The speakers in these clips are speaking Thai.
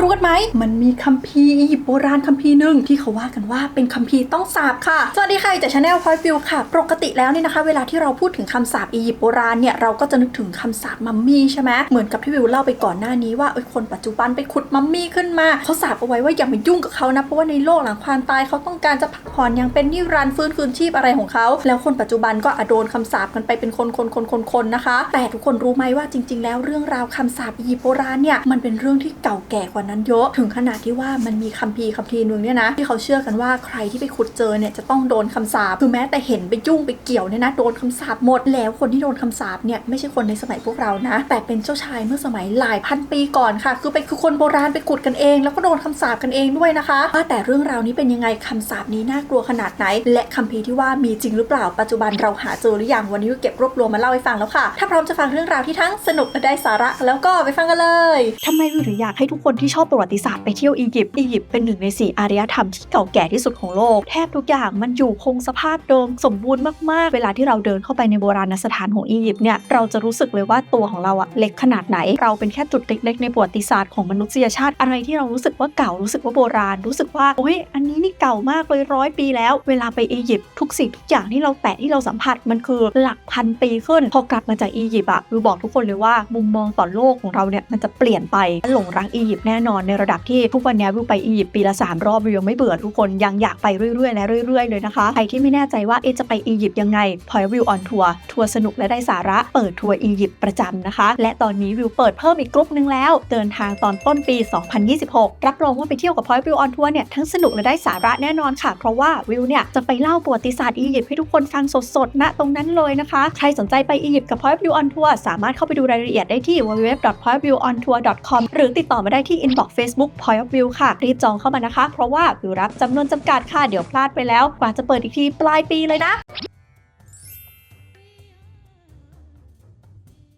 รู้กันไหมมันมีคัมภีร์อียิปต์โบราณคัมภีร์หนึ่งที่เขาว่ากันว่าเป็นคัมภีร์ต้องสาบค่ะสวัสดีค่ะจากชาแนลพอยต์วิวค่ะปกติแล้วนี่นะคะเวลาที่เราพูดถึงคำสาปอียิปต์โบราณเนี่ยเราก็จะนึกถึงคำสาปมัมมี่ใช่ไหมเหมือนกับที่วิวเล่าไปก่อนหน้านี้ว่าคนปัจจุบันไปขุดมัมมี่ขึ้นมาเขาสาปเอาไว้ว่าอย่ามายุ่งกับเขานะเพราะว่าในโลกหลังความตายเขาต้องการจะพักผ่อนอย่างเป็นนิรันดร์ฟื้นคืนชีพอะไรของเขาแล้วคนปัจจุบันก็โดนคำสาปกันไปเป็นคนนะคะแต่ทุกคนรู้ไหมว่าจริงๆแล้วเรื่องราวคำสาปอียิปต์โบราณเนี่ยมันเป็นเรื่องที่เก่าแก่กว่านั้นเยอะถึงขนาดที่ว่ามันมีคัมภีร์นึงเนี่ยนะที่เขาเชื่อกันว่าใครที่ไปขุดเจอเนี่ยจะต้องโดนคำสาปคือแม้แต่เห็นไปยุ่งไปเกี่ยวเนี่ยนะโดนคำสาปหมดแล้วคนที่โดนคำสาปเนี่ยไม่ใช่คนในสมัยพวกเรานะแต่เป็นเจ้าชายเมื่อสมัยหลายพันปีก่อนค่ะคือคนโบราณไปขุดกันเองแล้วก็โดนคำสาปกันเองด้วยนะคะว่าแต่เรื่องราวนี้เป็นยังไงคำสาปนี้น่ากลัวขนาดไหนและคัมภีร์ที่ว่ามีจริงหรือเปล่าปัจจุบันเราหาเจอหรือยังวันนี้เก็บรวบรวมมาเล่าให้ฟังแล้วค่ะถ้าพร้อมจะฟังเรื่องราวที่ทั้งสนุกและได้สาระแล้วก็ไปฟังกันเลยทำไมวิวถึงอยากให้ทุกคนที่ชอบประวัติศาสตร์ไปเที่ยวอียิปต์เป็นหนึ่งใน4อารยธรรมที่เก่าแก่ที่สุดของโลกแทบทุกอย่างมันอยู่คงสภาพเดิมสมบูรณ์มากๆเวลาที่เราเดินเข้าไปในโบราณสถานของอียิปต์เนี่ยเราจะรู้สึกเลยว่าตัวของเราเล็กขนาดไหนเราเป็นแค่จุดเล็กๆในประวัติศาสตร์ของมนุษยชาติอะไรที่เรารู้สึกว่าเก่ารู้สึกว่าโบราณรู้สึกว่าโอ้ยอันนี้นี่เก่ามากเลย100 ปีแล้วเวลาไปอียิปต์ทุกสิ่งทุกอย่างที่เราแตะที่เราสัมผัสมันคือหลักพันปีขึ้นพอกลับมาจากอียิปต์วิวบอกทุกคนเลยว่ามุมมองต่อโลกของเราเนี่ยมันจะเปลี่ยนไปหลงรักอียิปต์แน่นอนในระดับที่ทุกวันนี้วิวไปอียิปต์ปีละ3 รอบวิวยังไม่เบื่อทุกคนยังอยากไปเรื่อยๆเลยนะคะใครที่ไม่แน่ใจว่าจะไปอียิปต์ยังไงพอยวิวออนทัวร์สนุกและได้สาระเปิดทัวร์อียิปต์ประจำนะคะและตอนนี้วิวเปิดเพิ่มอีกกลุ่มนึงแล้วเดินทางตอนต้นปี2026รับรองว่าไปเที่ยวกับพอยวิวออนทัวร์เนี่ยทั้งสนุกและได้สาระแน่นอนค่ะเพราะว่าวิวเนี่ยจะไปเล่าประวัติศาสตร์อียิปต์ให้ทุกคนฟังสดๆณตรงนั้นเลยนะคะใครสนใจไปอียิปต์กับพอยวิวออนทัวร์สามารถเข้าไปดูรายละเอียดได้ที่ www.pointofview.com หรือติดต่อมาได้ที่ inbox Facebook Point of View ค่ะรีบจองเข้ามานะคะเพราะว่าวิวรับจำนวนจำกัดค่ะเดี๋ยวพลาดไปแล้วกว่าจะเปิดอีกทีปลายปีเลยนะ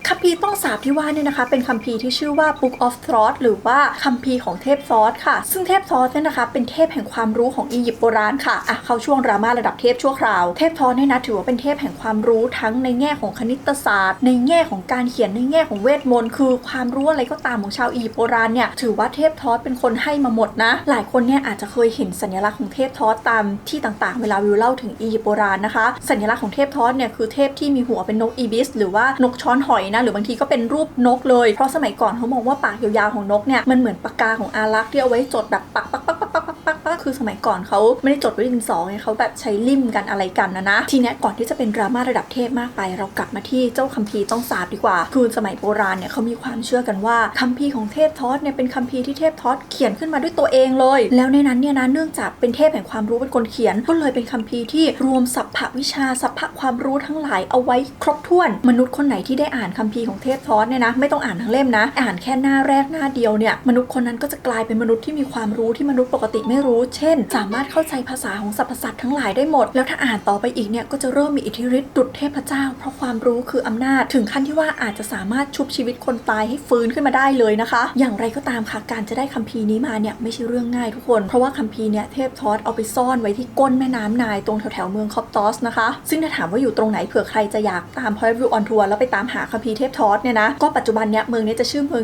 คัมภีร์ต้องสาปที่ว่าเนี่ยนะคะเป็นคัมภีร์ที่ชื่อว่า Book of Thoth หรือว่าคัมภีร์ของเทพทอธค่ะซึ่งเทพทอธเนี่ยนะคะเป็นเทพแห่งความรู้ของอียิปต์โบราณค่ะเข้าช่วงดราม่าระดับเทพชั่วคราวเทพทอธเนี่ยนะถือว่าเป็นเทพแห่งความรู้ทั้งในแง่ของคณิตศาสตร์ในแง่ของการเขียนในแง่ของเวทมนต์คือความรู้อะไรก็ตามของชาวอียิปต์โบราณเนี่ยถือว่าเทพทอธเป็นคนให้มาหมดนะหลายคนเนี่ยอาจจะเคยเห็นสัญลักษณ์ของเทพทอธตามที่ต่างๆเวลาวิวเล่าถึงอียิปต์โบราณนะคะสัญลักษณ์ของเทพทอธเนี่ยคือเทพที่มีหัวเป็นนกอีบิสหรือว่านกช้อนหอยนะหรือบางทีก็เป็นรูปนกเลยเพราะสมัยก่อนเขามองว่าปากยาวๆของนกเนี่ยมันเหมือนปากกาของอารักษ์ที่เอาไว้จดแบบปักคือสมัยก่อนเขาไม่ได้จดด้วยดินสอไงเขาแบบใช้ลิ่มกันอะไรกันนะทีนี้ก่อนที่จะเป็นดราม่าระดับเทพมากไปเรากลับมาที่เจ้าคัมภีร์ต้องสาปดีกว่าคือสมัยโบราณเนี่ยเขามีความเชื่อกันว่าคัมภีร์ของเทพทอธเนี่ยเป็นคัมภีร์ที่เทพทอธเขียนขึ้นมาด้วยตัวเองเลยแล้วในนั้นเนี่ยนะเนื่องจากเป็นเทพแห่งความรู้เป็นคนเขียนก็เลยเป็นคัมภีร์ที่รวมสรรพวิชาสรรพความรู้ทั้งหลายเอาไว้ครบถ้วนมนุษย์คนไหนที่ได้อ่านคัมภีร์ของเทพทอธเนี่ยนะไม่ต้องอ่านทั้งเล่มนะอ่านแค่หน้าแรกหน้าเดียวเนี่ยมนุษย์คนนั้นก็จะกลายเป็นมนุษย์ที่มีความรู้ที่มนุษย์ปกติไม่รู้เช่นสามารถเข้าใจภาษาของสรรพสัตว์ทั้งหลายได้หมดแล้วถ้าอ่านต่อไปอีกเนี่ยก็จะเริ่มมีอิทธิฤทธิ์ดุจเทพเจ้าเพราะความรู้คืออำนาจถึงขั้นที่ว่าอาจจะสามารถชุบชีวิตคนตายให้ฟื้นขึ้นมาได้เลยนะคะอย่างไรก็ตามค่ะการจะได้คัมภีร์นี้มาเนี่ยไม่ใช่เรื่องง่ายทุกคนเพราะว่าคัมภีร์เนี่ยเทพทอธเอาไปซ่อนไว้ที่ก้นแม่น้ำไนล์ตรงแถวๆเมืองคอปตอสนะคะซึ่งถ้าถามว่าอยู่ตรงไหนเผื่อใครจะอยากตาม Point of View on Tour แล้วไปตามหาคัมภีร์เทพทอธเนี่ยนะก็ปัจจุบันเนี่ยเมืองนี้จะชื่อเมือ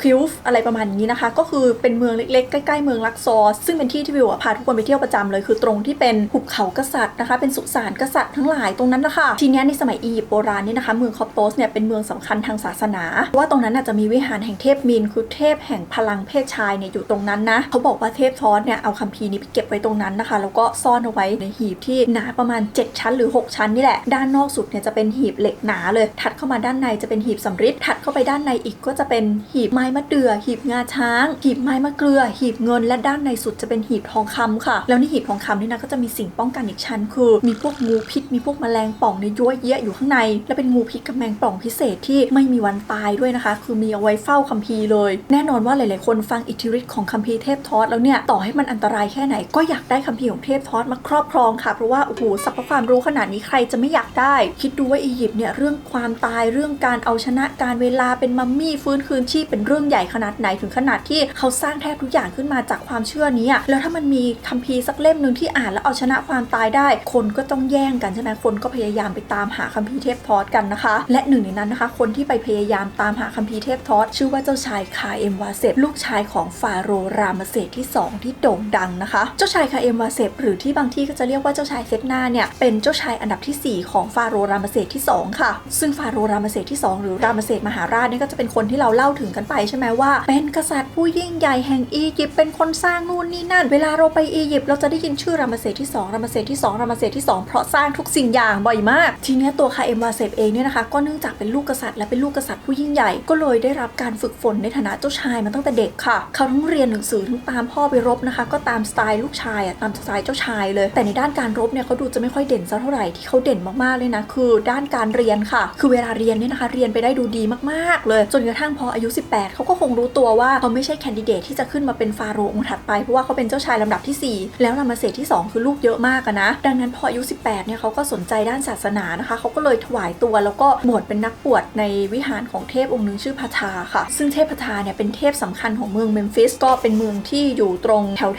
งคิวฟอะไรประมาณนี้นะคะก็คือเป็นเมืองเล็กๆใกล้ๆเมืองลักซอร์ซึ่งเป็นที่ที่วิวพาทุกคนไปเที่ยวประจำเลยคือตรงที่เป็นหุบเขากษัตริย์นะคะเป็นสุสานกษัตริย์ทั้งหลายตรงนั้นนะคะทีนี้ในสมัยอียิปต์โบราณนี่นะคะเมืองคอปโตสเนี่ยเป็นเมืองสำคัญทางศาสนาว่าตรงนั้นจะมีวิหารแห่งเทพมีนคือเทพแห่งพลังเพศชายเนี่ยอยู่ตรงนั้นนะเขาบอกว่าเทพทอธเนี่ยเอาคัมภีร์นี้ไปเก็บไว้ตรงนั้นนะคะแล้วก็ซ่อนเอาไว้ในหีบที่หนาประมาณ7ชั้นหรือ6ชั้นนี่แหละด้านนอกสุดเนี่ยจะเป็นหีบเหล็กหนาเลยถัดเข้ามาด้านในจะเป็นหีบสำริดถัดเข้าไปด้านในอีกก็จะเป็นหีบไม้มะเดื่อหีบงาช้างหีบไม้มะเกลือหีบเงินและด้านในสุดจะเป็นหีบทองคำค่ะแล้วในหีบทองคำนี่นะก็จะมีสิ่งป้องกันอีกชั้นคือมีพวกงูพิษมีพวกแมลงป่องในยั่วเยะอยู่ข้างในและเป็นงูพิษกับแมงป่องพิเศษที่ไม่มีวันตายด้วยนะคะคือมีเอาไว้เฝ้าคัมภีร์เลยแน่นอนว่าหลายๆคนฟังอิทธิฤทธิ์ของคัมภีร์เทพทอธแล้วเนี่ยต่อให้มันอันตรายแค่ไหนก็อยากได้คัมภีร์ของเทพทอธมาครอบครองค่ะเพราะว่าโอ้โหสรรพความรู้ขนาดนี้ใครจะไม่อยากได้คิดดูว่าอียิปต์เนี่ยเรื่องความตายเรื่องการเอาชนะการเวลาเป็นมัมมี่ฟื้นคืนชีพเป็น รื่องใหญ่ขนาดไหนถึงขนาดที่เขาสร้างแทบทุกอย่างขึ้นมาจากความเชื่อนี้แล้วถ้ามันมีคัมภีร์สักเล่มนึงที่อ่านแล้วเอาชนะความตายได้คนก็ต้องแย่งกันใช่ไหมคนก็พยายามไปตามหาคัมภีร์เทพทอสกันนะคะและหนึ่งในนั้นนะคะคนที่ไปพยายามตามหาคัมภีร์เทพทอสชื่อว่าเจ้าชายคาเอ็มวาเซปลูกชายของฟาโรห์รามเสสที่2ที่โด่งดังนะคะเจ้าชายคาเอ็มวาเซปหรือที่บางที่ก็จะเรียกว่าเจ้าชายเซตนาเนี่ยเป็นเจ้าชายอันดับที่4ของฟาโรห์รามเสสที่2ค่ะซึ่งฟาโรห์รามเสสที่2หรือรามเสสมหาราชนี่ก็จะเป็นคนที่เราเล่าถึงกันไปใช่ไหมว่าเป็นกษัตริย์ผู้ยิ่งใหญ่แห่งอียิปต์เป็นคนสร้างนู่นนี่นั่นเวลาเราไปอียิปต์เราจะได้ยินชื่อรามเสสที่2รามเสสที่2รามเสสที่2เพราะสร้างทุกสิ่งอย่างบ่อยมากทีนี้ตัวคาเอ็มวาเซปเองเนี่ยนะคะก็เนื่องจากเป็นลูกกษัตริย์และเป็นลูกกษัตริย์ผู้ยิ่งใหญ่ก็เลยได้รับการฝึกฝนในฐานะเจ้าชายมาตั้งแต่เด็กค่ะเขาทั้งเรียนหนังสือทั้งตามพ่อไปรบนะคะก็ตามสไตล์ลูกชายตามสไตล์เจ้าชายเลยแต่ในด้านการรบเนี่ยเขาดูจะไม่ค่อยเด่นสักเท่าไหร่ที่เขาเด่นมากๆเลยนะคือด้านการเรียนค่ะคือเวลาเรียนเนี่ยนะคะเรียนไปได้ดูดีมากๆเลยจนกระทั่งพออายุ18เขาก็คงรู้ตัวว่าเขาไม่ใช่แคนดิเดตที่จะขึ้นมาเป็นฟาโรห์องค์ถัดไปเพราะว่าเขาเป็นเจ้าชายลำดับที่4แล้วรามเสสที่2คือลูกเยอะมากนะดังนั้นพออายุ18เนี่ยเขาก็สนใจด้านศาสนานะคะเขาก็เลยถวายตัวแล้วก็บวชเป็นนักบวชในวิหารของเทพองค์หนึ่งชื่อพาทาค่ะซึ่งเทพพาทาเนี่ยเป็นเทพสำคัญของเมืองเมมฟิสก็เป็นเมืองที่อยู่ตรงแถว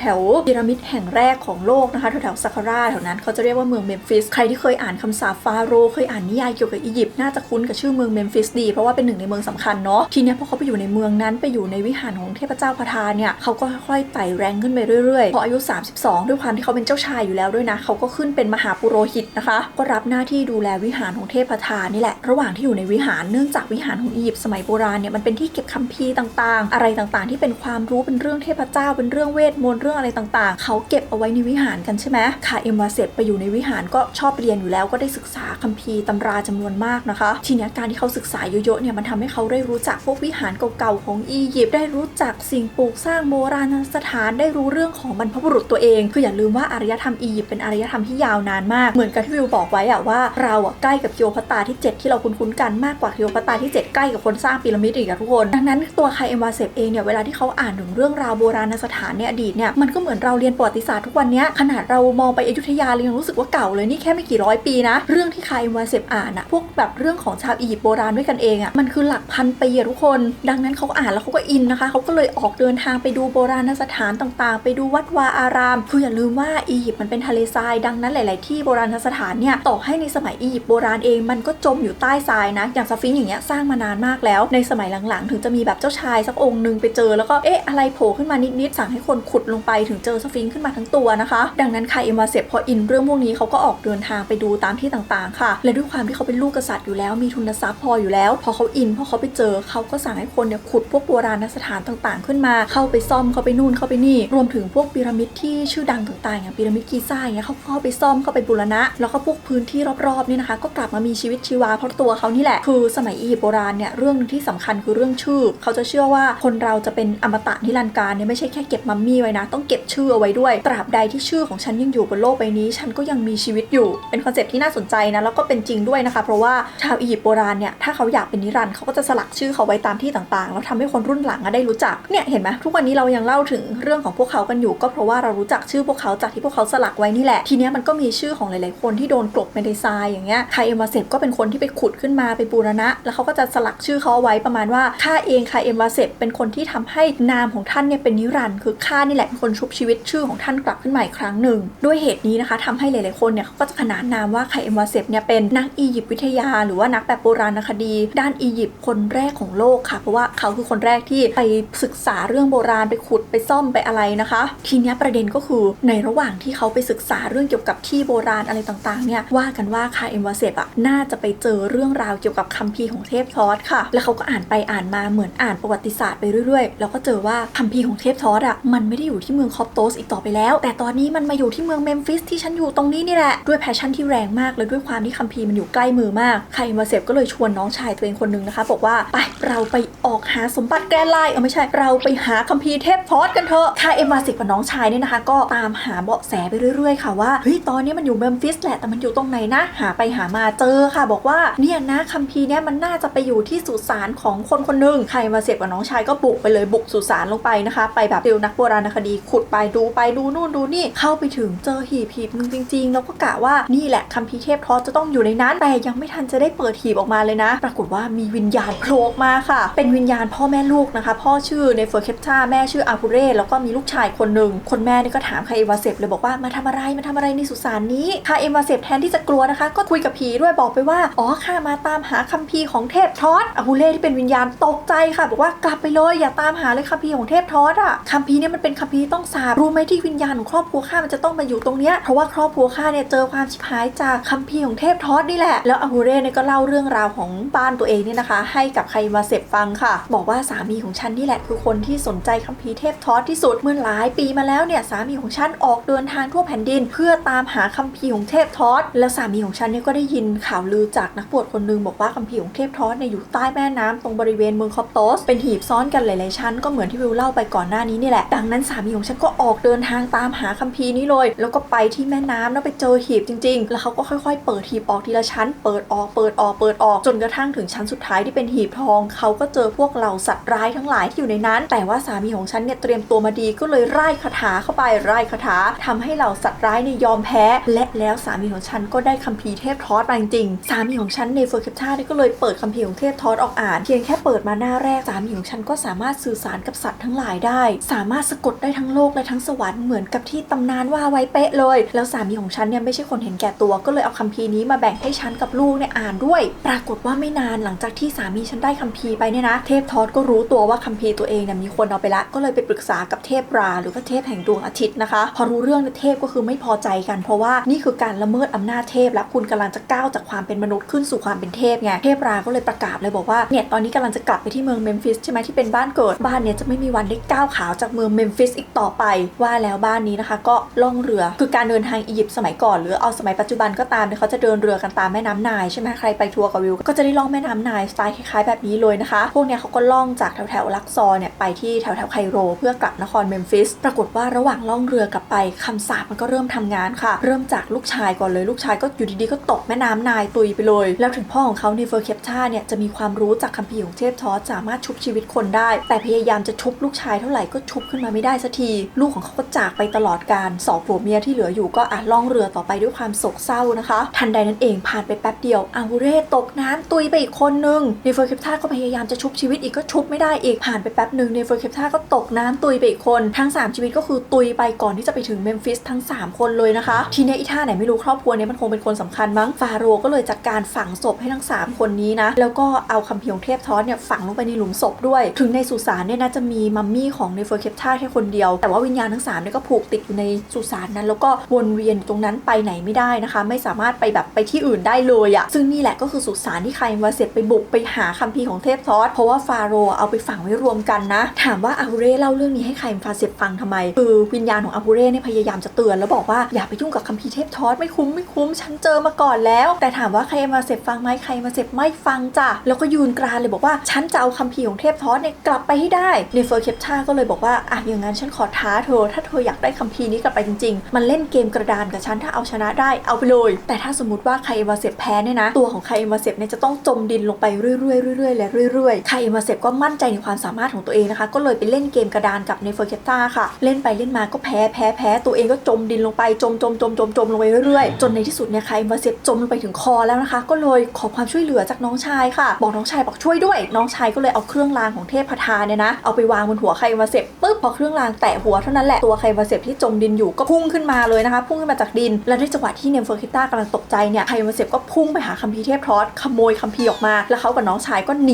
พีระมิดแห่งแรกของโลกนะคะแถวซักคาราแถวนั้นเขาจะเรียกว่าเมืองเมมฟิสใครที่เคยอ่านคำสาปฟาโรห์เคยอ่านนิยายเกี่ยวกับอียิปต์น่าจะคุ้นกับชื่อเมืองเมมฟิสดีเพราะว่าเป็นหนึ่งในเมืองสำคัญเนาะทีนี้พอเขาไปอยู่ในเมืองนั้นไปอยู่ในวิหารของเทพเจ้าพาทาเนี่ยเขาก็ค่อยๆไต่แรงขึ้นไปเรื่อยๆพออายุ32ด้วยความที่เขาเป็นเจ้าชายอยู่แล้วด้วยนะเขาก็ขึ้นเป็นมหาปุโรหิตนะคะก็รับหน้าที่ดูแลวิหารของเทพพาทานี่แหละระหว่างที่อยู่ในวิหารเนื่องจากวิหารของอียิปต์สมัยโบราณเนี่ยมันเป็นที่เก็บคัมภีร์ต่างๆอะไรต่างๆที่เป็นความรู้เป็นเรื่องเทพเจ้าเป็นเรื่องเวทมนต์เรื่องอะไรต่างๆเขาเก็บเอาไว้ในวิหารกันใช่ไหมคาเอ็มวาเซปไปอยู่ในวิหารก็ชอบเรียนอยู่แล้วก็ได้ศึกษาคัมภีร์ตำราจำนวนมากนะคะทีนี้การที่เขาศึกษาเยอะๆเนี่ยมันทำให้เขาได้รู้จักพวกวิหารเก่าๆของอียิปต์ได้รู้จักสิ่งปลูกสร้างโบราณสถานได้รู้เรื่องของบรรพบุรุษตัวเองคืออย่าลืมว่าอารยธรรมอียิปต์เป็นอารยธรรมที่ยาวนานมากเหมือนกับที่วิวบอกไว้ว่าเราใกล้กับคลีโอพัตราที่7ที่เราคุ้นๆกันมากกว่าคลีโอพัตราที่7ใกล้กับคนสร้างพีระมิดอีกทุกคนดังนั้นตัวคาเอ็มวาเซปเองเนี่ยเวลาที่เขาอ่านถึงเรื่องราวโบราณสถานในอดีตเนี่ยมันก็เหมือนเราเรียนประวัติศาสตร์ทุกวันนี้ขนาดเรามองไปอยุธยาเรายังรู้สึกว่าเก่าเลยนี่แค่ไม่กี่ร้อยปีนะเรื่องที่คาเอ็มวาเซปอ่านพวกแบบเรื่องของชาวอียิปต์โบราณด้วยกันเองมันคือหลักพันปีทุกคนดังนั้นเขาอ่านแล้วเขาก็อินนะคะเขาก็เลยออกเดินทางไปดูโบราณสถานต่างๆไปดูวัดวาอารามคืออย่าลืมว่าอียิปต์มันเป็นทะเลทรายดังนั้นหลายๆที่โบราณสถานเนี่ยต่อให้ในสมัยอียิปต์โบราณเองมันก็จมอยู่ใต้ทรายนะอย่างสฟิงค์อย่างเงี้ยสร้างมานานมากแล้วในสมัยหลังๆถึงจะมีแบบเจ้าชายสักองค์นึงไปเจอแล้วก็อะไรโผล่ขึ้นมานิดๆสั่งให้คนขุดลงไปถึงเจอสฟิงค์ขึ้นมาทั้งตัวนะคะดังนั้นคาเอ็มวาเซปพออินเรื่องพวกนี้เขาก็ออกเดินทางไปดูตามที่ต่างๆค่ะและด้วยความที่เขาเป็นลูกกษัตริย์อยู่แล้วมีทุนทรัพย์พออยู่แล้วพอเขาอินพอเขาไปเจอเขาก็สั่งให้คนเนี่ยขุดพวกโบราณสถานต่างๆขึ้นมาเข้าไปซ่อมเข้าไปนู่นเข้าไปนี่รวมถึงพวกพีระมิดที่ชื่อดังต่างๆอย่างพีระมิดกีซ่าอย่างเงี้ยเขาเข้าไปซ่อมเข้าไปบูรณะแล้วก็พวกพื้นที่รอบๆนี่นะคะก็กลับมามีชีวิตชีวาเพราะตัวเขานี่แหละคือสมัยอียิปต์โบราณเนี่ยเรื่องนึงที่สำคัญคือเรื่องชื่อเขาจะเชื่อว่าคนเราจะเป็นอมตะนิรันดร์กาลเนี่ยไม่ใช่แค่เก็บมัมมี่ไว้นะต้องเก็บชื่อเอาไว้ด้วยตราบใดที่ชื่อของฉันยังอยู่บนโลกใบนี้ฉันก็ยังมีชีวิตอยู่เป็นคอนเซ็ปต์ที่น่าสนใจนะแล้วก็เป็นจริงด้วยนะคะเพราะว่าชาวอียิปต์โบราณเนี่ยถ้าเขาอยากเป็นนิรันดร์เขาก็จะสลักชื่อเขาไว้ตามที่ต่างๆแล้วทำให้คนรุ่นหลังได้รู้จักเนี่ยเห็นไหมทุกวันนี้เรายังเล่าถึงเรื่องของพวกเขากันอยู่ก็เพราะว่าเรารู้จักชื่อพวกเขาจากที่พวกเขาสลักไว้นี่แหละทีเนี้ยมันก็มีชื่อของหลายๆคนที่โดนกลบในทรายอย่างเงี้ยคาเอ็มวาเซปก็เป็นคนที่ไปขุดขึ้นมาไปบูรณะแล้วเขาก็จะสลักชื่อเขาเอาไว้ประมาณว่าข้าเองคาเอ็มวาเซปเป็นคนที่ทำให้นามของท่านเนี่ยเป็นนิรันดร์คือข้านี่แหละเป็นคนชุบชีวิตชื่อของท่านกลับขึ้นมาอีกครั้งหนึ่งด้วยเหตุนี้นะคะทำให้หลายๆคนเนี่ยเขาก็จะขนานนามว่าคาเอ็มวาเซปเนี่ยเป็นนักอียิปต์วิทยาหรือว่านักแบบโบราณคดีด้านอียิปต์คนแรกของโลกค่ะเพราะว่าเขาคือคนแรกที่ไปศึกษาเรื่องโบราณไปขุดไปซ่อมไปอะไรนะคะทีนี้ประเด็นก็คือในระหว่างที่เขาไปศึกษาเรื่องเกี่ยวกับที่โบราณอะไรต่างๆเนี่ยว่ากันว่าคาเอ็มวาเซปน่าจะไปเจอเรื่องราวเกี่ยวกับคัมภีร์ของเทพทอสค่ะแล้วเขาก็อ่านไปอ่านมาเหมือนอ่านประวัติศาสตร์ไปเรื่อยๆแล้วก็เจอว่าคัมภีร์ของเทพทอสมันไม่ได้อยู่ที่เมืองคอปโตสอีกต่อไปแล้วแต่ตอนนี้มันมาอยู่ที่เมืองเมมฟิสที่ฉันอยู่ตรงนี้นี่แหละด้วยแพชชั่นที่แรงมากและด้วยความที่คัมภีร์มันอยู่ใกล้มือมากคาเอ็มวาเซปก็เลยชวนน้องชายตัวเองคนนึงนะคะบอกว่าไปเราไปออกหาสมบัติแกรนไลน์ไม่ใช่เราไปหาคัมภีร์เทพทอสกันเถอะคาเอ็มวาเซปกับน้องชายเนี่ยนะคะก็ตามหาเบาะแสไปเรื่อยๆค่ะว่าเฮ้ยตอนนี้มันอยู่เมมฟิสแหละแต่มันอยู่ตรงไหนนะหาไปหามาเจอค่ะบอกว่าเนี่ยนะคัมภีร์เนี่ยมันน่าจะไปอยู่ที่สุสานของคนคนนึงคาเอ็มวาเซปกับน้องชายก็บุกไปเลยบุกสุสานลงไปนะคะไปแบบเดียวนักโบราณคดีขุดไปดูนู่นดูนี่เข้าไปถึงเจอหีบนึงจริงๆแล้วก็กะว่านี่แหละคัมภีร์เทพทอสจะต้องอยู่ในนั้นแต่ยังไม่ทันจะได้เปิดหีบออกมาเลยนะปรากฏว่ามีวิญญาณโผล่มาค่ะเป็นวิญญาณ ญพ่อแม่ลูกนะคะพ่อชื่อเนเฟอร์เคปชาแม่ชื่ออาฮูเร่แล้วก็มีลูกชายคนหนึ่งคนแม่นี่ก็ถามคาเอวาเซฟเลยบอกว่ามาทำอะไรในสุสานนี้คาเอวาเซฟแทนที่จะกลัวนะคะก็คุยกับผีด้วยบอกไปว่าอ๋อข้ามาตามหาคัมภีร์ของเทพทอสอาฮูเร่ที่เป็นวิญญาณตกใจค่ะบอกว่ากลับไปเลยอย่าตามหาเลยคัมภีร์ของเทพทอสอ่ะคัมภีร์เนี่ยมันเป็นคัมภีร์ต้องสาบรู้ไหมที่วิญญาณของครอบครัวข้ามันจะต้องมาอยู่ตรงเนี้ยเพราะว่าครอบครัวข้าเนี่ยเจอความชิบหายจากคัมภีร์ของเทพทอสนี่แหละแล้วอาฮูเร่เนี่ยก็เล่าเรื่องราวของบ้านตัวเองเนี่ยนะคะให้กับคาเอวาเซฟฟังค่ะบอกว่าสามีของฉันนี่แหละคือคนที่สนใจคัมภีร์เทพทอสที่สุดเมื่อหลายปีมาแล้วเนี่ยสามีของฉันออกเดินทางทั่วแผ่นดินเพื่อตามหาคัมภีร์ของเทพทอสแล้วสามีของฉันเนี่ยก็ได้ยินข่าวลือจากนักบวชคนนึงบอกว่าคัมภีร์ของเทพทอสเนี่ยอยู่ใต้แม่น้ำตรงบริเวณเมืองคอปโตสเป็นหีบซ้อนกันหลายๆชั้นก็เหมือนที่วิวเล่าไปก่อนหน้านี้นี่แหละดังนั้นสามีของฉันก็ออกเดินทางตามหาคัมภีร์นี้เลยแล้วก็ไปที่แม่น้ำแล้วไปเจอหีบจริงๆแล้วเขาก็ค่อยๆเปิดหีบออกทีละชั้นเปิดออกจนกระทั่งถึงชั้นสุดท้ายที่เป็นหีบทองเขาก็เจอพวกเหล่าสัตว์ร้ายทั้งหลายที่อยู่ในนั้นแต่ว่าสามีของฉันเนี่ยเตรียมตัวมาดีก็เลยไล่คาถาเข้าไปไล่คาถาทำให้เหล่าสัตว์ร้ายเนี่ยยอมแพ้และแล้วสามีของฉันก็ได้คัมภีร์เทพทอสมาจริงๆสามีของฉันเนเฟอร์เคปชาเนี่ยก็เลยเปิดคัมภีร์ของเทพทอสออกอ่านเพียงแค่เปิดมาหน้าแรกสามีของฉันก็สามารถสื่อสารกับสัตว์ทั้งหลายได้สามารถสะกดได้ทั้งโลกและทั้งสวรรค์เหมือนกับที่ตำนานว่าไว้เป๊ะเลยแล้วสามีของฉันเนี่ยไม่ใช่คนเห็นแก่ตัวก็เลยเอาคัมภีร์นี้มาแบ่งให้ฉันกับลูกเนี่ยอ่านด้วยปรากฏว่าไม่นานหลังจากที่สามีฉันได้คัมภีร์ไปเนี่ยนะเทพทอสก็รู้ตัวว่าคัมภีร์ตัวเองเนี่ยมีคนเอาไปละก็เลยไปปรึกษากับเทพราหรือว่าเทพแห่งดวงอาทิตย์นะคะพอรู้เรื่องเทพก็คือไม่พอใจกันเพราะว่านี่คือการละเมิดอำนาจเทพและคุณกำลังจะก้าวจากความเป็นมนุษย์ขึ้นสู่ความเป็นเทพไงเทพราก็เลยประกาศเลยบอกว่าเนี่ยตอนนี้กำลังจะกลับไปที่เมืองเมมฟิสใช่ไหมที่เป็นบ้านเกิดบ้านเนี่ยจะไม่มีวันได้ก้าวขาวจากเมืองเมมฟิสอีกต่อไปว่าแล้วบ้านนี้นะคะก็ล่องเรือคือการเดินทางอียิปต์สมัยก่อนหรือเอาสมัยปัจจุบันก็ตามเนี่ยเขาจะเดินเรือกันตามแม่น้ำไนล์ใช่ไหมใครไปทัวร์กับวิวก็จะได้ล่องแม่น้ำไนล์สไตล์คล้ายๆแบบนี้เลยนะคะพวกเนี่ยเขาก็ล่องจากแถวลักซอร์เนี่ยไปที่แถวไคโรเพื่อกลับนครเมมฟิสปรากฏว่าระหว่างล่องเรือกลับไปคำสาปมันก็เริ่มทำงานค่ะเริ่มจากลูกชายก่อนเลยลูกชายก็อยู่ดีๆก็ตกแม่น้ำไนล์ตุยไปเลยแล้วถึงพ่อของเขาเนเฟอร์เคปชาเนี่ยจะมีความรู้จากคัมภีร์ของเทพทอสสามารถชุบชีวิตคนได้แต่พยายามจะชุบลูกชายเท่าไหร่ก็ชุบขึ้นมาไม่ได้สักทีลูกของเขาก็จากไปตลอดกาลสองผัวเมียที่เหลืออยู่ก็ล่องเรือต่อไปด้วยความโศกเศร้านะคะทันใดนั้นเองผ่านไปแป๊บเดียวอาฮูเร่ตกน้ำตุยไปอีกคนนึงเนเฟอร์เคปชาก็พยายามจะชุบชีวิตอีกก็ชุบไม่ได้อีกผ่านไปแป๊บนึงเนเฟอร์เคปชาก็ตกน้ำตุยไปอีกคนทั้ง3ชีวิตก็คือตุยไปก่อนที่จะไปถึงเมมฟิสทั้ง3คนเลยนะคะทีนี้อีท่าไหนไม่รู้ครอบครัวนี้มันคงเป็นคนสำคัญมั้งฟาโรห์ก็เลยจัดการฝังศพให้ทั้ง3คนนี้นะแล้วก็เอาคัมภีร์ของเทพทอสเนี่ยฝังลงไปในหลุมศพด้วยถึงในสุสานเนี่ยนะจะมีมัมมี่ของเนเฟอร์เคปชาแค่คนเดียวแต่ว่าวิญญาณทั้ง3เนี่ยก็ผูกติดอยู่ในสุสานนั้นแล้วก็วนเวียนอยู่ตรงนั้นไปไหนไม่ได้นะคะไม่สามารถไปที่อื่นได้เลยอะซึ่งนี่แหละก็คือสุสานที่คาเอวาเซฟไปบุกไปหาคัมภีร์ของเทพทอสเพราะว่าฟาโรห์เอาไปฝังไว้รวมกันนะถามว่าอาฮูเร่เล่าเรื่องนี้ให้คาเอวาเซฟฟังทำไมคือวิญญาณของอาฮูเร่เนี่ยพยายามจะเตือนแล้วบอกว่าอย่าไปยุ่งกับคัมภีร์เทพทอสไม่คุ้มฉันเจอมาก่อนแล้วแต่ถามว่าคาเอวาเซฟฟังไหมคาเอวาเซฟไม่ฟังจ้ะแล้วก็ยืนกรานเลยบอกว่าฉันจะเอาคัมภีร์ของเทพทอสเนี่ยกลับไปให้ได้เนเฟอร์เคปชาก็เลยบอกว่าอย่างนั้นฉันขอท้าเธอถ้าเธออยากได้คัมภีร์นี้กลับไปจริงๆมันเล่นเกมกระดานกับฉันถ้าเอาชนะได้เอาไปเลยแต่ถ้าสมมติว่าคาเอวาเซฟแพ้เนี่ยนะตัวของคาเอวาเซฟเนี่ยจะต้องจมดินลงไปเรื่อยๆและเรื่อยๆคาเอวาเซฟก็มั่นใจในความสามารถของตัวเองนะคะก็เลยไปเล่นเกมกระดานกับเนเฟอร์เคปชาค่ะเล่นไปเล่นมาก็แพ้ตัวเองก็จมดินลงไปจมลงไปเรื่อยๆจนในที่สุดเนี่ยคาเอวาเซฟจมลงไปถึงคอแล้วนะคะก็เลยขอความช่วยเหลือจากน้องชายค่ะบอกน้องชายบอกช่วยด้วยน้องชายก็เลยเอาเครื่องรางของเทพทาเนี่ยนะเอาไปวางบนหัวคาเอวาเซฟปุ๊บพอเครื่องรางแตะหัวเท่านั้นแหละตัวคาเอวาเซฟที่จมดินอยู่ก็พุ่งขึ้นมาเลยนะคะพุ่งขึ้นมาจากดินและในจังหวะที่เนเฟอร์เคปชากำลังตกใจเนี่ยคาเอวาเซฟก็พุ่งไปหาคัมภีร์เทพทอสขโมยคัมภีร์ออกมาแล้วเขากับน้องชายก็หน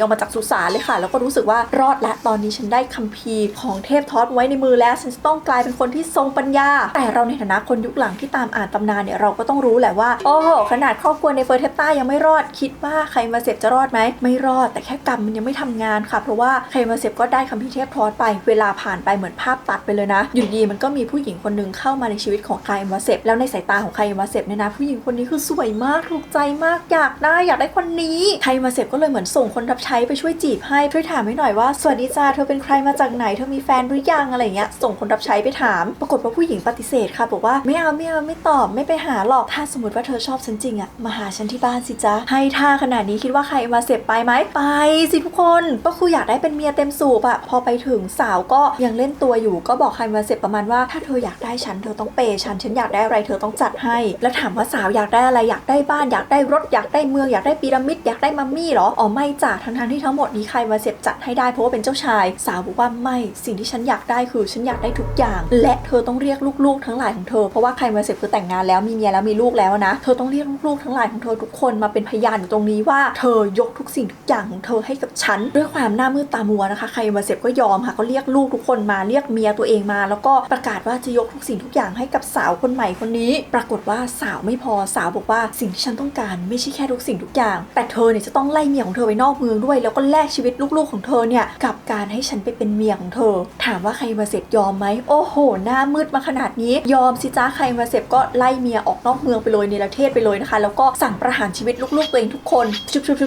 ีออกมาจากสุสานเลยค่ะแล้วก็รู้สึกว่ารอดและตอนนี้ฉันได้คัมภีร์ของเทพทอสไว้ในมือแล้วฉันจะต้องกลายเป็นคนที่ทรงปัญญาแต่เราในฐานะคนยุคหลังที่ตามอ่านตำนานเนี่ยเราก็ต้องรู้แหละว่าโอ้โหขนาดครอบครัวเนเฟอร์เคปชายังไม่รอดคิดว่าคาเอวาเซฟจะรอดไหมไม่รอดแต่แค่กรรมมันยังไม่ทำงานค่ะเพราะว่าคาเอวาเซฟก็ได้คัมภีร์เทพทอสไปเวลาผ่านไปเหมือนภาพตัดไปเลยนะอยู่ดีมันก็มีผู้หญิงคนนึงเข้ามาในชีวิตของคาเอวาเซฟแล้วในสายตาของคาเอวาเซฟเนี่ยนะผู้หญิงคนนี้คือสวยมากถูกใจมากอยากได้คนนี้คาเอวาเซฟก็เลยเหมือนส่งคนรับใช้ไปช่วยจีบให้ช่วยถามให้หน่อยว่าสวัสดีจ้าเธอเป็นใครมาจากไหนเธอมีแฟนหรือยังอะไรเงี้ยส่งคนรับใช้ไปถามปรากฏว่าผู้หญิงปฏิเสธค่ะบอกว่าไม่เอาไม่ตอบไม่ไปหาหรอกถ้าสมมติว่าเธอชอบฉันจริงอะมาหาฉันที่บ้านสิจ๊ะให้ท่าขนาดนี้คิดว่าคาเอวาเซฟไปไหมไปสิทุกคนก็คืออยากได้เป็นเมียเต็มสูบอะพอไปถึงสาวก็ยังเล่นตัวอยู่ก็บอกคาเอวาเซฟประมาณว่าถ้าเธออยากได้ฉันเธอต้องเปย์ฉันอยากได้อะไรเธอต้องจัดให้แล้วถามว่าสาวอยากได้อะไรอยากได้บ้านอยากได้รถอยากได้เมืองอยากได้พีระมิดอยากได้มัมมี่หรออ๋อไม่จ้ะทั้ง ที่ทั้งหมดนี้ใครมาเสพจัดให้ได้เพราะว่าเป็นเจ้าชายสาวบอกว่าไม่สิ่งที่ฉันอยากได้คือฉันอยากได้ทุกอย่างและเธอต้องเรียกลูกๆทั้งหลายของเธอเพราะว่าใครมาเสพคือแต่งงานแล้วมีเมียแล้วมีลูกแล้วนะเธอต้องเรียกลูกๆทั้งหลายของเธอทุกคนมาเป็นพยานอยู่ตรงนี้ว่าเธอยกทุกสิ่งทุกอย่างของเธอให้กับฉันด้วยความหน้ามืดตามัวนะคะใครมาเสพก็ยอมค่ะก็เรียกลูกทุกคนมาเรียกเมียตัวเองมาแล้วก็ประกาศว่าจะยกทุกสิ่งทุกอย่างให้กับสาวคนใหม่คนนี้ปรากฏว่าสาวไม่พอสาวบอกว่าสิ่งที่ฉันต้องการไม่ใช่แค่ทุกสิ่งทุกอย่างแต่เธอเนี่ยจะต้องไล่เมียของเธอไปนอกเมืองด้วยแล้วก็แลกชีวิตลูกๆของเธอเนี่ยกับการให้ฉันไปเป็นเมียของเธอถามว่าใครมาเสพยอมไหมโอ้โหหน้ามืดมาขนาดนี้ยอมสิจ้าใครมาเสพก็ไล่เมียออกนอกเมืองไปเลยในประเทศไปเลยนะคะแล้วก็สั่งประหารชีวิตลูกๆตัวเองทุกคน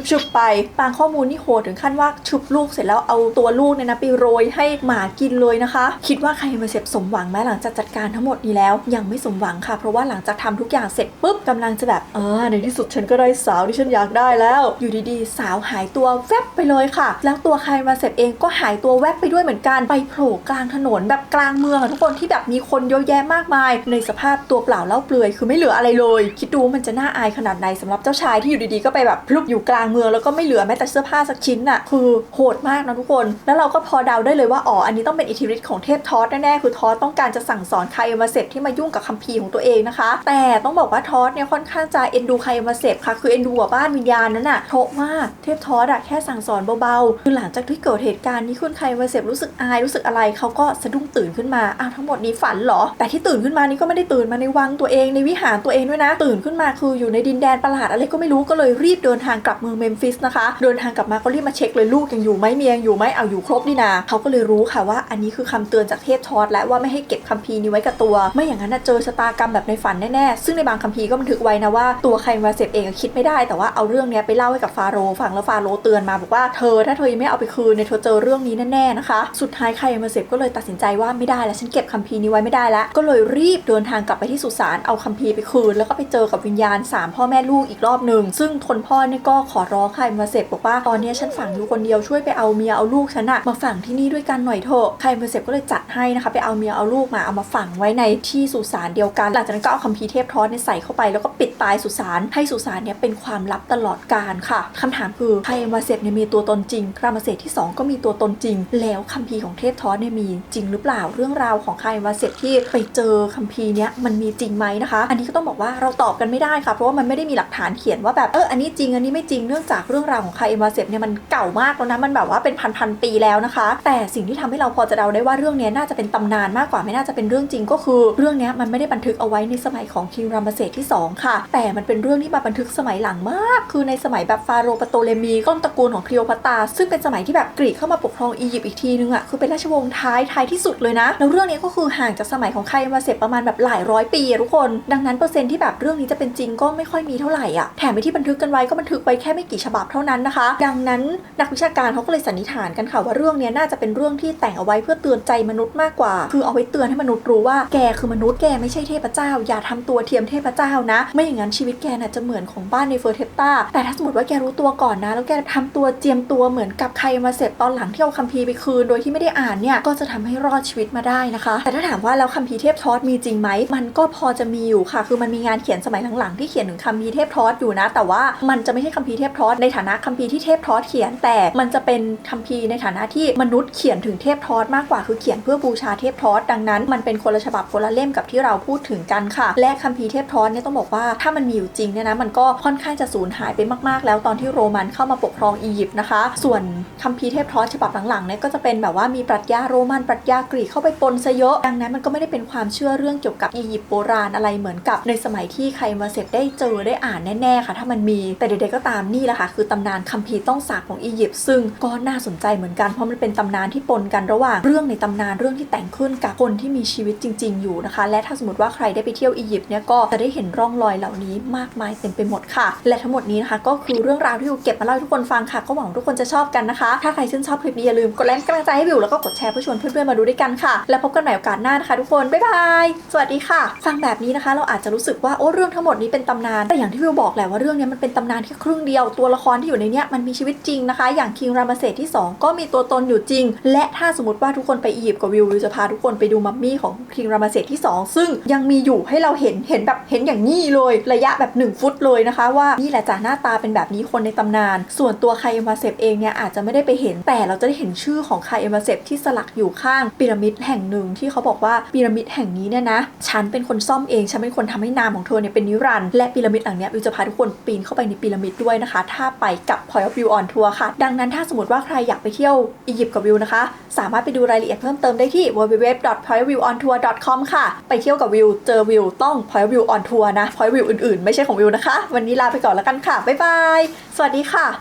ชุบไปบางข้อมูลนี่โหดถึงขั้นว่าชุบลูกเสร็จแล้วเอาตัวลูกเนี่ยนะไปโรยให้หมากินเลยนะคะคิดว่าใครมาเสพสมหวังไหมหลังจากจัดการทั้งหมดนี้แล้วยังไม่สมหวังค่ะเพราะว่าหลังจากทำทุกอย่างเสร็จปุ๊บกำลังจะแบบในที่สุดฉันก็ได้สาวที่ฉันอยากได้แล้วอยู่ดีๆสาวหายตัวแวบไปเลยค่ะแล้วตัวใครมาเสพเองก็หายตัวแวบไปด้วยเหมือนกันไปโผล่กลางถนนแบบกลางเมืองทุกคนที่แบบมีคนเยอะแยะมากมายในสภาพตัวเปล่าเล่าเปลือยคือไม่เหลืออะไรเลยคิดดูมันจะน่าอายขนาดไหนสำหรับเจ้าชายที่อยู่ดีๆก็ไปแบบพลุบอยู่กลางเมืองแล้วก็ไม่เหลือแม้แต่เสื้อผ้าสักชิ้นน่ะคือโหดมากนะทุกคนแล้วเราก็พอเดาได้เลยว่าอันนี้ต้องเป็นอิทธิฤทธิ์ของเทพทอสแน่ๆคือทอสต้องการจะสั่งสอนใครมาเสพที่มายุ่งกับคัมภีร์ของตัวเองนะคะแต่ต้องบอกว่าทอสเนี่ยค่อนข้างจะเอ็นดูใครมาเสพค่ะคือเอ็นดูบ้านวิญญาณนั้นน่ะเพราะว่าเทพทอสแค่สั่งสอนเบาๆคือหลังจากที่เกิดเหตุการณ์นี้คุณใครมาเสพรู้สึกอายรู้สึกอะไรเขาก็สะดุ้งตื่นขึ้นมาทั้งหมดนี้ฝันเหรอแต่ที่ตื่นขึ้นมานี่ก็ไม่ได้ตื่นมาในวังตัวเองในวิหารตัวเองด้วยนะตื่นขึ้นมาคืออยู่ในดินแดนประหลาดอะไรก็ไม่รู้ก็เลยรีบเดินทางกลับเมืองเมมฟิสนะคะเดินทางกลับมาก็รีบมาเช็คเลยลูกยังอยู่ไหมเมียยังอยู่ไหมอยู่ครบนี่นาเขาก็เลยรู้ค่ะว่าอันนี้คือคำเตือนจากเทพทอสและว่าไม่ให้เก็บคัมภีร์นี้ไว้กับตัวไม่อย่างนั้นเจอชะตากรรมแบบในฝันแน่ๆซึ่งในบางคัมภีร์ก็บันทึกไว้นะว่าตัวใครมาเสพเองคิดไม่ได้แต่ว่าเอาเรื่องนี้ไปเล่าให้กับฟาโรห์ฟังแล้วฟาโรห์เตือนมาบอกว่าถ้าเธอยังไม่เอาไปคืนเนี่ยเธอเจอเรื่องนี้แน่ๆนะคะสุดท้ายใครมาเสพก็เลยตัดสินใจว่าไม่ได้แล้วฉันเก็บคัมภีร์นี้ไว้ไม่ได้แล้วก็เลยรีบเดินทางกลับไปที่สุสานเอาคัมภีร์ไปคืนแล้วก็ไปเจอกับวิญญาณ3พ่อแม่ลูกอีกรอบนึงซึ่งคนพ่อนี่ก็ขอร้องใครมาเสพบอกว่าตอนนี้ฉันฝังอยู่คนเดียวช่วยไปเอาเมียเอาลูกฉันอะมาฝังที่นี่ด้วยกันหน่อยเถอะใครมาเสพก็เลยจัดให้นะคะไปเอาเมียเอาลูกมาเอามาฝังไว้ในที่สุสานเดียวกันหลังจากนั้นก็เอาคัมภีร์เทพทอสใส่เข้าไปแล้วก็ปิดตายสุสานให้สุสานเนี่ยเป็นความลับตลอดกาลค่ะคำถามคือใครมาเสพเนี่ยมีตัวตนจริงครามาเสพที่2ก็มีตัวตนจริงแล้วคัมภีร์ของเทพทอสเนี่ยมีจริงหรือเปล่าเรื่องราวของใครมาเสพที่ไปเจอคัมภีร์เนี้ยมันมีจริงไหมนะคะอันนี้ก็ต้องบอกว่าเราตอบกันไม่ได้ค่ะเพราะว่ามันไม่ได้มีหลักฐานเขียนว่าแบบอันนี้จริงอันนี้ไม่จริงเนื่องจากเรื่องราวของใครมาเสพเนี่ยมันเก่ามากแล้วนะมันแบบว่าเป็นพันปีแล้วนะคะแต่สิ่งที่ทำให้เราพอจะเดาได้ว่าเรื่องนี้น่าจะเป็นตำนานมากกว่าไม่น่าจะเป็นเรื่องจริงก็คือเรื่องนี้มันไม่ได้บันทึกเอาไว้ในสมัยของคิงรามเสสที่2ค่ะแต่มันเป็นเรื่องที่มาบันทึกสมัยหลังมากคือในสมัยแบบฟาโรห์ปโตเลมีต้นตระกูลของคลีโอพัตราซึ่งเป็นสมัยที่แบบกรีกเข้ามาปกครองอียิปต์อีกทีนึงคือเป็นราชวงศ์ท้ายที่สุดเลยนะแล้วเรื่องนี้ก็คือห่างจากสมัยของใครมาเสพประมาณแบบหลายร้อยปีทุกคนดังนั้นเปอร์เซ็นต์ที่แบบเรื่องนี้จะเป็นจริงก็ไม่ค่อยมีเท่าไหร่แถมไปที่บันทึกกันไว้ก็บันทึกไว้แค่ไม่กี่ฉบับเท่านั้นนะคะดังนั้นนักวิชาการเขาก็เลยสันนิษฐานกันค่ะว่าเรื่องนี้น่าจะเป็นเรื่องที่แต่งเอาไว้เพื่อเตือนใจมนุษย์มากกว่าคือเอาไว้เตือนให้มนุษย์รู้ว่าแกคือมนุษย์แกไม่ใช่เทพเจ้าอย่าทำตัวเทียมเทพเจ้านะไม่อย่างนั้นชีวิตแกน่ะจะเหมือนของบ้านในเฟอร์เทปตาแต่ถ้าสมมติว่าแกรู้ตัวก่อนนะแล้วแกทำตัวเจียมตัวเหมือนกับใครมาเสพตอนหลังที่เอาคัมภีร์ไปคืนโดยที่ไม่ได้อ่านเนี่ยก็จะทำให้รอดชีวิตมาได้นะคะแต่ถ้าถามว่าแล้วคัมภีร์เทพทอสมีจริงไหมมันก็พอจะมีอยู่ค่ะคือมันมีงานเขียนสมัยหลังๆที่เขียนถึงคัมภีร์เทพทอสอยู่นะแต่ว่ามันจะไม่ใช่คัมภีร์เทพทอสในฐานะคัมภีร์ที่เทพทอสเขียนแต่มันจะเป็นคัมภีร์ในฐานะที่มนุษย์เขียนถึงเทพทอสมากกว่าคือเขียนเพื่อบูชาเทพทอสดังนั้นมันเป็นคนละฉบับคนละเล่มกับที่เราพูดถึงกันค่ะและคัมภีร์เทพทอสเนี่ยต้องบอกว่าถ้ามันมีอยู่จริงเนี่ยนะมันก็ค่อนข้างจะสูญหายไปมากๆแล้วตอนที่โรมันเข้ามาปกครองอียิปต์นะคะส่วนคัมภีร์เทพทอสฉบับหลังๆเนี่ยก็จะเป็นแบบว่ามีปรัชญาโรมันปรัชญากรีกเข้าไปปนซะเยอะดังนั้นมันก็ไม่ได้เป็นความเชื่อเรื่องเกี่ยวกับอียิปต์โบราณอะไรเหมือนกับในสมัยที่ใครมาเสพได้เจอได้อ่านแน่ๆค่ะถ้ามันมีแต่ใดๆก็ตามนี่แหละค่ะคือตำนานคัมภีร์ต้องสาปของอียิปต์ซึ่งก็น่าสนใจเหมือนกันเพราะมันเป็นตำนานที่ปนกันระหว่างเรื่องในตำนานเรื่องที่แต่งขึ้นกับคนที่มีชีวิตจริงๆอยู่นะคะและถ้าสมมติว่าใครได้ไปเที่ยวอียิปต์เนี่ยก็จะได้เห็นร่องรอยเหล่านี้มากมายเต็มไปหมดค่ะและทั้งหมดนี้นะคะก็คือเรื่องราวที่วิวเก็บมาเล่าให้ทุกคนฟังค่ะก็หวังทุกคนจะชอบกันนะคะถ้าใครชื่นชอบคลิปนี้อย่าลืมกดไลค์กำลังใจให้วิวแล้วก็กดแชร์เพื่อชวนเพื่อนๆมาดูด้วยกันค่ะแล้วพบกันใหม่โอกาสหน้านะคะทุกคนบ๊ายบายสวัสดีค่ะฟังแบบนี้นะคะเราอาจจะรู้สึกว่าเรื่องทั้งหมดนี้เป็นตำนานแต่อย่างที่วิวบอกแหละว่าเรื่องนี้มันเป็นตำนานแค่ครึ่งเดียวตัวละครที่อยู่ในนี้มันมีชีวิตจริงนะคะอย่างคิงรามเสสที่2ก็มีตัวตนอยู่จริงและถ้าสมมติว่าทุกคนไปอียิปต์กับวิวจะพาทุกคนไปดูมัมมี่ของคิงรามเสสที่2ซึ่งยังมีอยู่ให้เราเห็นแบบเห็นอย่างนี้เลยระยะแบบ1 ฟุตเลยนะคะว่านี่แหละจ้ะหน้าตาเป็นแบบนี้คนในตำนานส่วนตัวใคร เอ็มวาเซปเองเนี่ยอาจจะไม่ได้ไปเห็นแต่เราจะได้เห็นชื่อของคายเอ็มวาเซปที่สลักอยู่ข้างพีระมิดแห่งหนึ่งที่เขาบอกว่าพีระมิดแห่งนี้เนี่ยนะฉันเป็นคนซ่อมเองฉันเป็นคนทำให้นามของเธอเนี่ยเป็นนิรันดร์และพีระมิดหลังเนี้ยวิวจะพาทุกคนปีนเข้าไปในพีระมิดด้วยนะคะถ้าไปกับ Point of View on Tour ค่ะดังนั้นถ้าสมมติว่าใครอยากไปเที่ยวอียิปต์กับวิวนะคะสามารถไปดูรายละเอียดเพิ่มเติมได้ที่ www.pointofviewontour.com ค่ะไปเที่ยวกับวิวเจอวิวต้อง Point of View on Tour นะ Point of View อื่นๆไม่ใช่ของวิวนะคะวันนี้ลาไปก่อนแล้วกันค่ะบ๊ายบายสวัสดีค่ะ